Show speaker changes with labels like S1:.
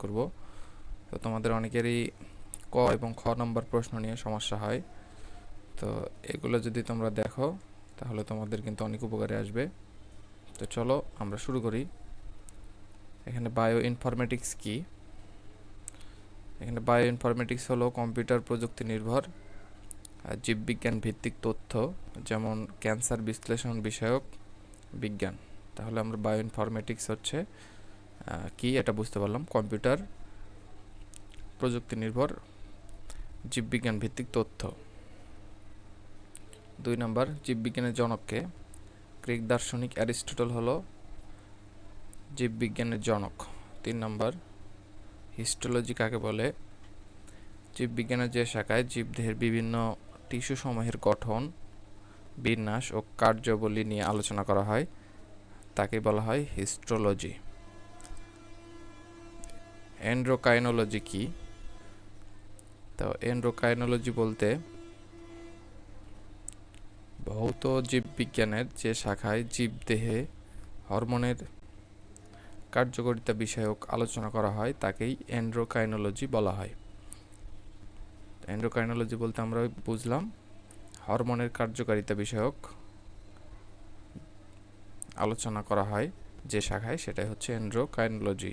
S1: করব। তো তোমাদের অনেকেরই ক এবং খ নম্বর প্রশ্ন নিয়ে সমস্যা হয়, তো এগুলো যদি তোমরা দেখো তাহলে তোমাদের কিন্তু অনেক উপকারে আসবে। তো চলো আমরা শুরু করি। এখানে বায়ো ইনফরমেটিক্স কি? এখানে বায়ো ইনফরমেটিক্স হলো কম্পিউটার প্রযুক্তি নির্ভর জীববিজ্ঞান ভিত্তিক তথ্য, যেমন ক্যান্সার বিশ্লেষণ বিষয়ক বিজ্ঞান। তাহলে আমরা বায়ো ইনফরমেটিক্স হচ্ছে কি এটা বুঝতে পারলাম, কম্পিউটার প্রযুক্তি নির্ভর জীববিজ্ঞান ভিত্তিক তথ্য। 2 নম্বর, জীববিজ্ঞানের জনককে? গ্রিক দার্শনিক অ্যারিস্টটল হলো জীববিজ্ঞানের জনক। 3 নম্বর, হিস্টোলজি কাকে বলে? জীববিজ্ঞানের যে শাখায় জীবদেহের বিভিন্ন টিস্যু সমূহের গঠন, বিন্যাস ও কার্যাবলী নিয়ে আলোচনা করা হয় তাকে বলা হয় হিস্টোলজি। এন্ডোক্রাইনোলজি কি? তো এন্ডোক্রাইনোলজি বলতে ভৌত জীববিজ্ঞানের যে শাখায় জীবদেহে হরমোনের কার্যকারিতা বিষয়ক আলোচনা করা হয় তাকেই এন্ডোক্রাইনোলজি বলা হয়। এন্ডোক্রাইনোলজি বলতে আমরা বুঝলাম হরমোনের কার্যকারিতা বিষয়ক আলোচনা করা হয় যে শাখায়, সেটাই হচ্ছে এন্ডোক্রাইনোলজি।